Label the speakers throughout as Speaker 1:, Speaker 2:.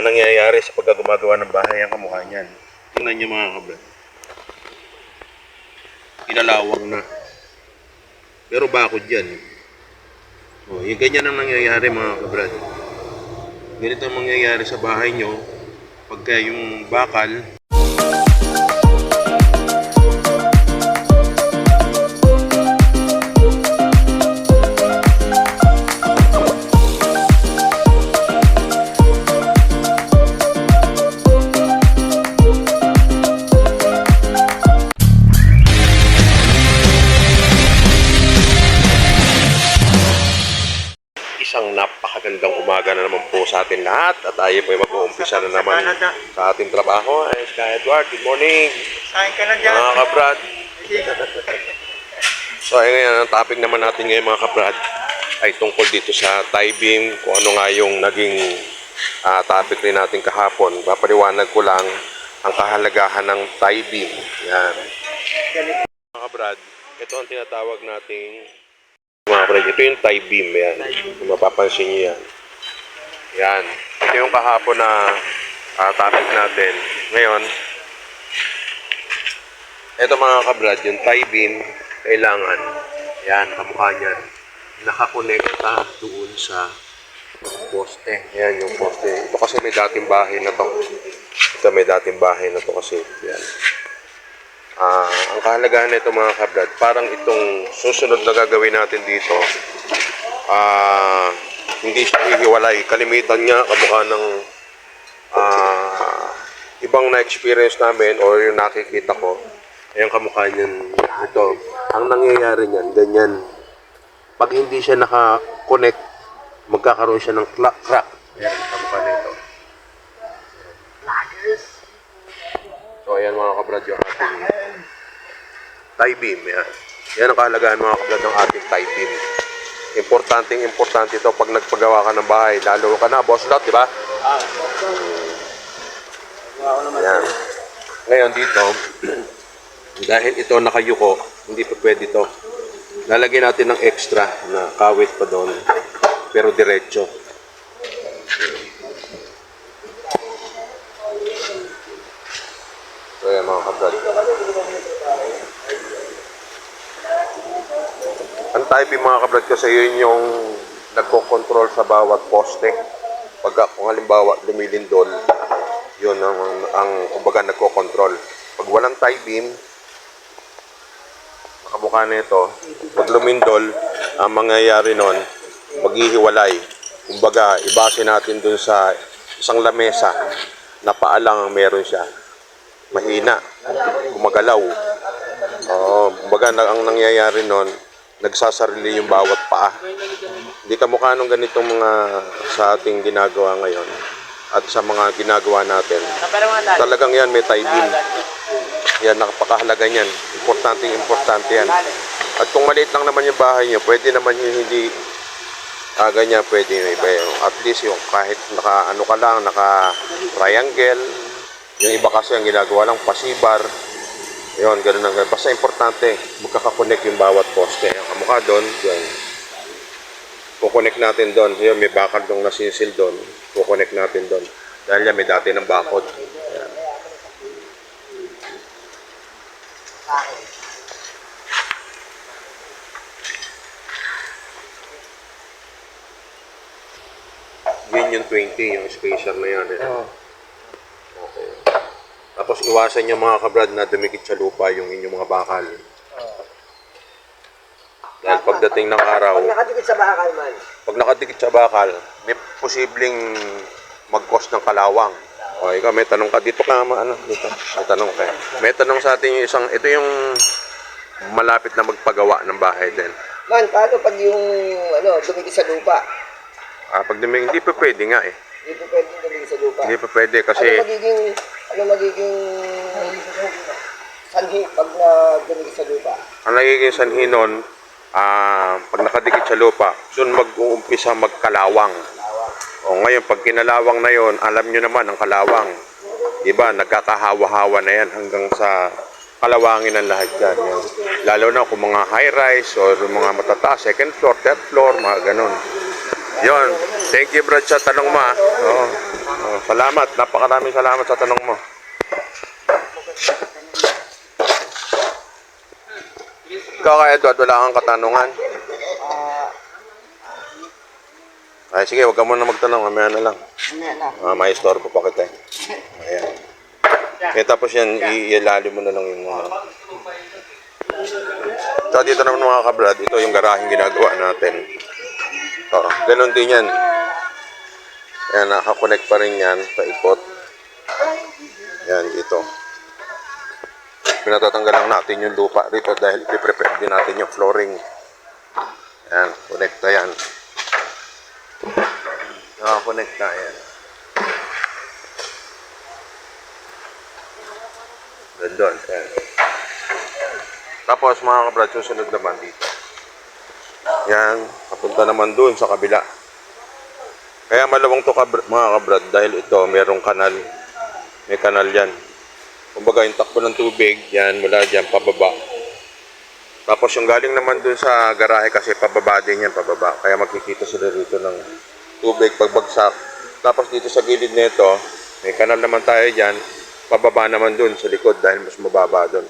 Speaker 1: nangyayari sa pagkagumagawa ng bahay ang kamukha niyan. Tingnan niyo mga kabrad. Ilalawang na. Pero bakod yan. Yung ganyan ang nangyayari mga kabrad. Ganito ang mangyayari sa bahay nyo pagka yung bakal isang napakagandang umaga na naman po sa atin lahat at tayo po ay mag-uumpisa na naman sa ating trabaho. Ay, Sky Edward, good morning!
Speaker 2: Kain ka na dyan!
Speaker 1: Mga kabrad! So, ay ngayon, ang topic naman natin ngayon mga kabrad ay tungkol dito sa tie beam, kung ano nga yung naging topic rin natin kahapon. Papaliwanag ko lang ang kahalagahan ng tie beam. Yan. Mga kabrad, ito ang tinatawag nating mga kabrad, ito yung tie beam, yan. Kung mapapansin nyo yan. Yan. Ito yung kahapon na topic natin. Ngayon, ito mga kabrad, yung tie beam, kailangan, yan, kamukha niyan, nakakonekta doon sa poste. Yan, yung poste. Ito kasi may dating bahay na to. Ito may dating bahay na to kasi. Yan. Ang kahalagahan nito mga kabrad, parang itong susunod na gagawin natin dito, hindi siya hihiwalay. Kalimitan niya kamukha ng ibang na-experience namin or yung nakikita ko. Ayan kamukha niyan. Ito, ang nangyayari niyan, ganyan. Pag hindi siya naka-connect, magkakaroon siya ng crack. Ayan, kamukha nito. So, ayan mga kabrad yung ating tie beam. Yan. Yan ang kahalagahan mga kabrad ng ating tie beam. Importante ito pag nagpagawa ka ng bahay. Lalo ka na, boss lot, di ba? Yan. Ngayon dito, dahil ito nakayuko, hindi pa pwede ito. Lalagyan natin ng extra na kawit pa doon, pero diretso. So yan mga kabrad. Ang tie beam mga kabrad kasi yun yung nagko-control sa bawat poste. Pagka kung halimbawa lumilindol, yun ang kumbaga nagko-control. Pag walang tie beam, makamukha na ito, pag lumindol, ang mangyayari nun, maghihiwalay. Kumbaga, ibase natin dun sa isang lamesa na paalang meron siya. Mahina, gumagalaw. Kumbaga, ang nangyayari nun, nagsasarili yung bawat paa. Hindi kamukha nung ganitong mga sa ating ginagawa ngayon at sa mga ginagawa natin. Talagang yan, may tie beam. Yan, napakahalaga niyan. Importante yan. At kung maliit lang naman yung bahay nyo, pwede naman yung hindi ganyan, pwede yung iba yung at least yung kahit naka-ano ka lang, naka-triangle. Yung iba kasi ang ginagawa lang, pasibar. Yun, ganun lang. Basta importante, magkakakonect yung bawat poste. Yung kamukha doon, yun. Kukonect natin doon. Yun, may bakal doon nasisil doon. Kukonect natin doon. Dahil yan, may dati ng bakod. Yan. Yun yung 20, yung spacer na yan. Okay. Tapos iwasan nyo mga kabrad na dumikit sa lupa yung inyong mga bakal. Dahil pagdating ng araw,
Speaker 2: Pag nakadikit sa bakal man.
Speaker 1: Pag nakadikit sa bakal, may posibleng mag-cause ng kalawang. O, ikaw, may tanong ka. Dito ka, dito. May tanong ka. May tanong sa atin yung isang, ito yung malapit na magpagawa ng bahay din.
Speaker 2: Man, paano pag yung dumikit sa lupa?
Speaker 1: Pag dumikit, hindi pa pwede nga eh.
Speaker 2: Hindi pa pwede dumikit sa lupa.
Speaker 1: Hindi pa pwede kasi
Speaker 2: Ano magiging sanhi pag dumikit sa lupa?
Speaker 1: ang nagiging sanhi nun, pag nakadikit sa lupa, doon mag-uumpisa magkalawang. O ngayon, pag kinalawang na yon, alam nyo naman ang kalawang. Diba, nagkakahawa-hawa na yan hanggang sa kalawangin ang lahat yan. Yan. Lalo na kung mga high-rise o mga matataas, second floor, third floor, mga ganun. Yon. Thank you, Brad, sa tanong mo. Oo. Oo, salamat. Napakaraming salamat sa tanong mo. Ikaw kay Edward, wala kang katanungan? Ay, sige, huwag ka muna magtanong. Mamaya na lang. May istorbo pa kita. Ayan. Tapos yan, ialalim mo na lang yung mga... So, dito naman mga kabrad, ito yung garaheng ginagawa natin. So, ganun din yan. Ayan, nakakonect pa rin yan, paikot. Yan, dito. Pinatatanggal lang natin yung lupa dito dahil i-prepare din natin yung flooring. Ayan, connecta yan. Nakakonecta yan. Doon, ayan. Tapos mga kabrad, susunod naman dito. Yan, papunta naman doon sa kabila. Kaya malawang to mga kabrad dahil ito merong kanal. May kanal yan. Kumbaga yung takbo ng tubig, yan mula dyan pababa. Tapos yung galing naman doon sa garahe kasi pababa din yan, pababa. Kaya makikita sila dito ng tubig pagbagsak. Tapos dito sa gilid nito, may kanal naman tayo dyan. Pababa naman doon sa likod dahil mas mababa doon.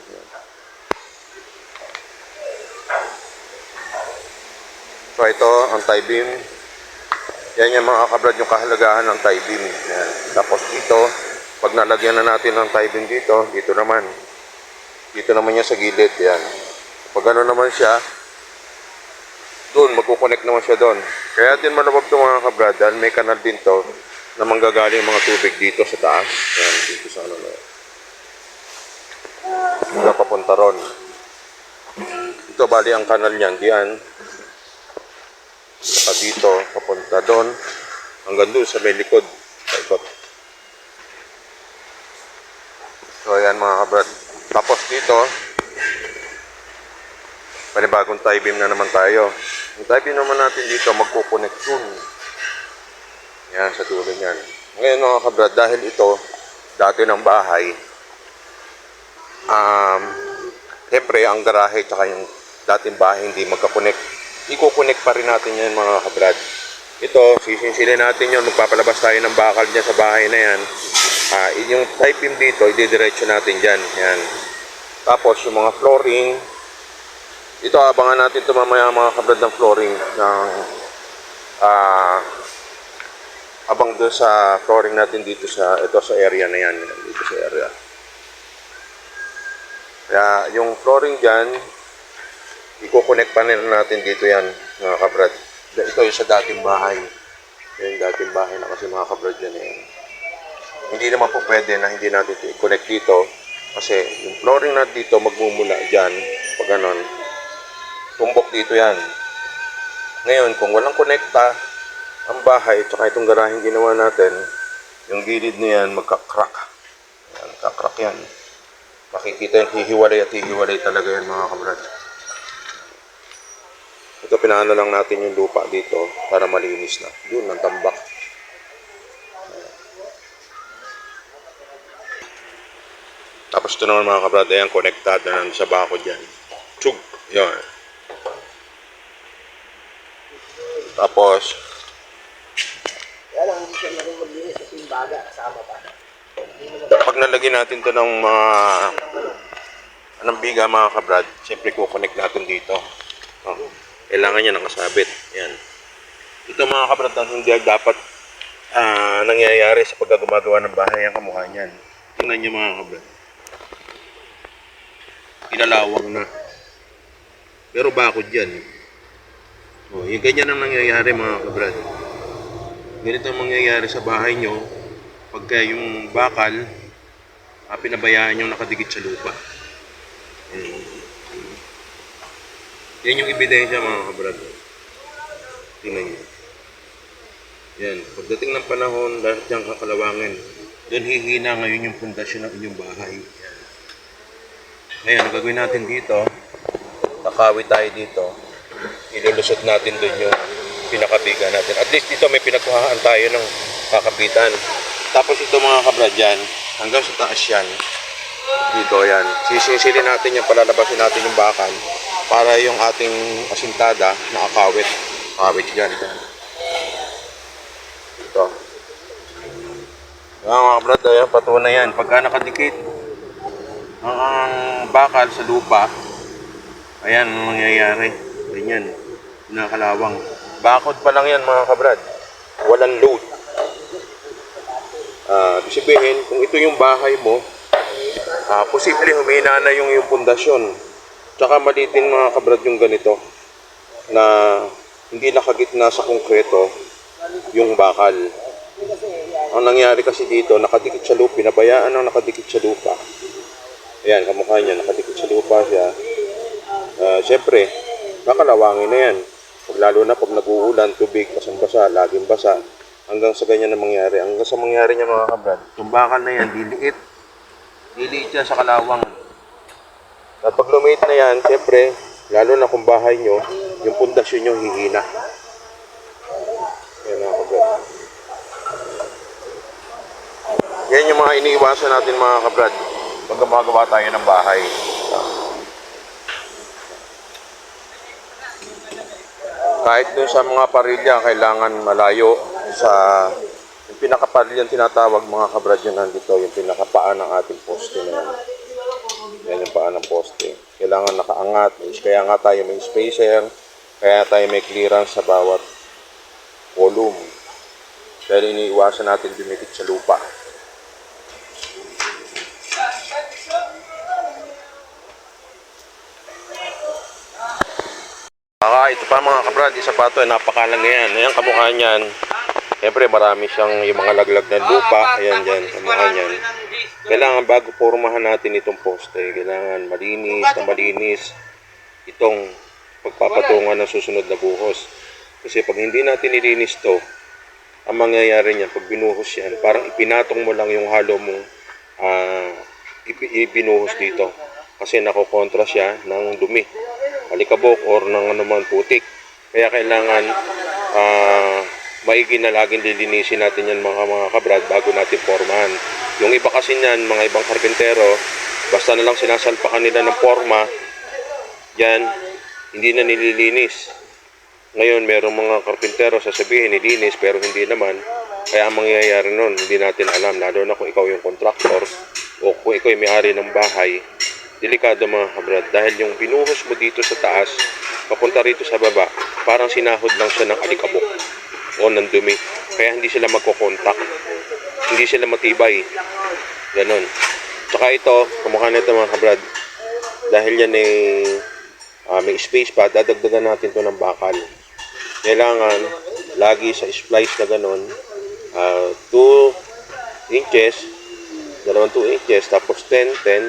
Speaker 1: So ito, ang tie beam. Yan yung mga kabrad yung kahalagahan ng tie beam. Yan. Tapos dito, pag nalagyan na natin ng tie beam dito, dito naman yan sa gilid. Yan. Pag ano naman siya, doon, magkukonect naman siya doon. Kaya din malawag ito mga kabrad dahil may kanal din to na manggagaling mga tubig dito sa taas. Yan, dito sa ano na yan. Hanggang papunta ron. Ito bali ang kanal niyan, diyan. Saka dito, papunta doon. Hanggang doon sa may likod. Paikot. So ayan mga kabrad. Tapos dito, panibagong tie beam na naman tayo. Yung tie beam naman natin dito, magkukonect dun. Yan, sa dulo niyan. Ngayon mga kabrad, dahil ito, dati ng bahay, siyempre, ang garahe tsaka yung dating bahay hindi magkakonect. Iko-connect pa rin natin yan mga kabrad. Ito, sisinsilin natin yun. Magpapalabas tayo ng bakal dyan sa bahay na yan. Yung tie beam dito, ididiretso natin dyan. Yan. Tapos, yung mga flooring, ito, abangan natin ito mamaya mga kabrad ng flooring ng abang doon sa flooring natin dito sa area na yan, dito sa area. Kaya yung flooring diyan i-connect pa rin natin dito yan mga kabrad. Ito yung sa dating bahay. Yung dating bahay na kasi mga kabrad yan eh. Hindi naman po pwede na hindi natin i-connect dito kasi yung flooring natin dito magmumula diyan pag ganon. Tumbok dito yan. Ngayon kung walang konekta ang bahay at saka itong garaheng ginawa natin, yung gilid na yan magka-crack. Yan, magka-crack yan. Makikita yung hihiwalay at hihiwalay talaga yan mga kabrad. Ito pinaano lang natin yung lupa dito para malinis na. Doon ang tambak. Tapos ito naman mga kabrad, ayan, connected na sa bako dyan. Tsug! Yan. Tapos,
Speaker 2: Kaya lang hindi siya marunong maglinis kasi yung baga, kasama pa.
Speaker 1: pag nalagyan natin to ng mga anong biga mga kabrad, siyempre kukonect natin dito. Kailangan niya nakasabit. Yan. Ito mga kabrad ang hindi dapat nangyayari sa pagkagumagawa ng bahay ang kamukha niyan. Tingnan niyo mga kabrad. Pinalawang na. Pero bakod yan. Yung ganyan ang nangyayari mga kabrad. Ganito ang mangyayari sa bahay nyo pagka yung bakal pinabayaan yung nakadikit sa lupa. Yan yung ebidensya mga kabrad. Tingnan nyo. Yan. Pagdating ng panahon, lahat yung kakalawangin. Doon hihina ngayon yung pundasyon ng inyong bahay. Yan. Ngayon, ang gagawin natin dito, nakawit tayo dito. Ilulusot natin doon yung pinakabiga natin. At least dito may pinagkuhaan tayo ng kakapitan. Tapos ito mga kabrad yan, hanggang sa taas yan. Dito yan. Sisinsilin natin yan, palalabasin natin yung bakal para yung ating asintada na akawit. Akawit yan. Mga kabrad, ayan, patunay yan. Pagka nakadikit ang bakal sa lupa, ayan ang mangyayari. Ganyan, nakalawang. Bakod pa lang yan mga kabrad. Walang load. Ibig sabihin, kung ito yung bahay mo, posible humina na yung pundasyon. Tsaka malitin mga kabrad yung ganito na hindi nakagitna sa konkreto yung bakal. Ang nangyari kasi dito, nakadikit sa lupa, pinabayaan ang nakadikit sa lupa. Ayan, kamukha niya, nakadikit sa lupa siya. Siyempre, kakalawangin na yan. Pag lalo na pag nag-uulan, tubig, basang-basa, laging basa, hanggang sa ganyan na mangyari. Hanggang sa mangyari niya mga kabrad, yung bakal na yan, diliit. Diliit yan sa kalawang. At pag lumit na yan, siyempre, lalo na kung bahay nyo, yung pundasyon nyo hihina. Yan mga kabrad. Yan yung mga iniiwasan natin mga kabrad pag gumagawa tayo ng bahay. Kahit dun sa mga parilya, kailangan malayo sa yung pinakaparilya tinatawag mga kabrad yun nandito, yung pinakapaan ng ating poste na yan. Yan yung paan ng poste. Kailangan nakaangat, kaya nga tayo may spacer, kaya tayo may clearance sa bawat volume. Dahil iniiwasan natin dumikit sa lupa. Ito pa mga kabrad, isa pa ito, napakalang yan. Ayan, kamukha niyan. Siyempre, marami siyang yung mga laglag ng lupa. Ayan dyan, kamukha niyan. Kailangan bago pormahan natin itong poste, kailangan malinis itong pagpapatungan ng susunod na buhos. Kasi pag hindi natin nilinis to, ang mangyayari niyan, pag binuhos yan, parang ipinatong mo lang yung halo mong ibinuhos dito. Kasi nakokontra siya ng dumi, alikabok, or ng anuman putik. Kaya kailangan maigi na laging lilinisin natin yan mga kabrad bago natin formahan. Yung iba kasi niyan, mga ibang karpentero, basta na lang sinasalpakan nila ng forma, yan, hindi na nililinis. Ngayon, merong mga karpentero sasabihin nilinis pero hindi naman. Kaya ang mangyayari nun, hindi natin alam. Lalo na kung ikaw yung contractor o kung ikaw yung may-ari ng bahay, delikado mga kabrad. Dahil yung binuhos mo dito sa taas, papunta rito sa baba, parang sinahod lang siya ng alikabok o ng dumi. Kaya hindi sila magkokontak. Hindi sila matibay. Ganon. Tsaka ito, kamukha na ito mga kabrad. Dahil yan may space pa, dadagdagan natin to ng bakal. Kailangan lagi sa splice na ganon, 2 inches, dalawang 2 inches, tapos 10, 10,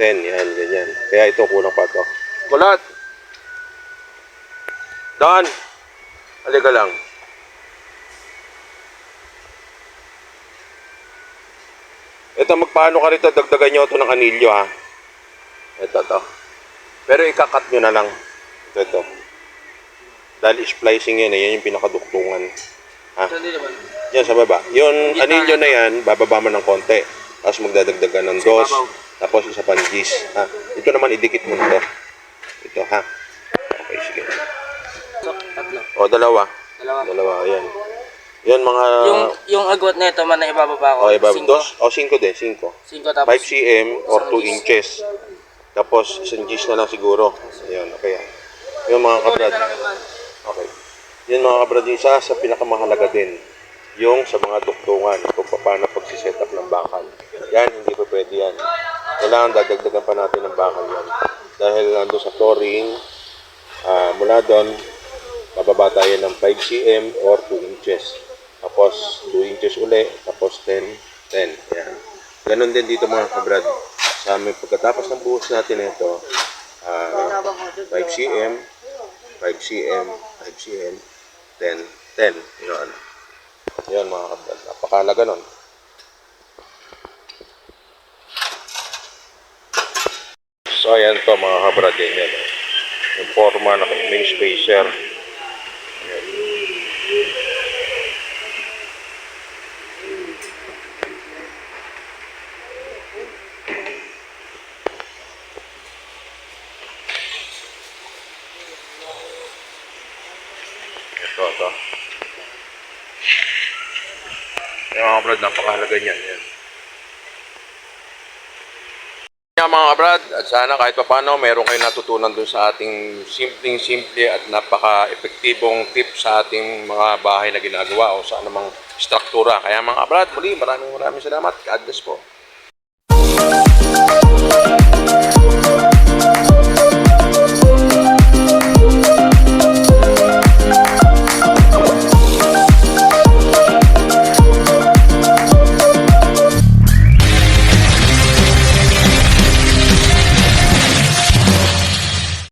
Speaker 1: 10, yan, ganyan. Kaya ito, kulang pa ito. Kulat! Don! Halika lang. Ito, magpaano ka rito, dagdagan nyo ito ng anilyo, ha? Ito, to. Pero ikakat nyo na lang. Ito. Dahil splicing yan, yan yung pinakaduktungan. Ha? Yan sa baba. Yung anilyo na yan, bababa mo ng konti. Tapos magdadagdagan ng dos. Tapos isa pang gis. Ha? Ito naman, idikit mo nito. Ito, ha? Okay, sige. O, dalawa. Ayan. Yan mga...
Speaker 3: Yung agwat na ito man na ibababa ko.
Speaker 1: O, ibababa. Dos. O, 5 din. 5.
Speaker 3: 5 tapos
Speaker 1: 5 cm or 2 inches. Tapos, isang gis na lang siguro. Ayan, okay. Yung mga kabrad. Okay. Yun mga kabrad, isa sa pinakamahalaga din. Yung sa mga duktungan. Kung paano pagsiset up ng bakal. Yan, hindi pa pwede yan. Kailangan dagdagan pa natin ng bakal yan. Dahil nandun sa flooring, mula doon, bababa tayo ng 5 cm or 2 inches. Tapos 2 inches uli, tapos 10, 10. Yan. Ganon din dito mga kabrad. Sa aming pagkatapos ng buhos natin ito, 5 cm, 5 cm, 5 cm, 10, 10. Yun. Yan mga kabrad. Napakalaga nun. So ayan to mga kabrad din yan. Yung forma na may spacer. Ayan. Ito. Kaya mga kabrad, napakahalaga niyan. Yan. Kaya mga kabrad, at sana kahit paano meron kayong natutunan dun sa ating simpleng-simple at napaka-epektibong tip sa ating mga bahay na ginagawa o sa anumang struktura. Kaya mga kabrad, muli maraming salamat. God bless po.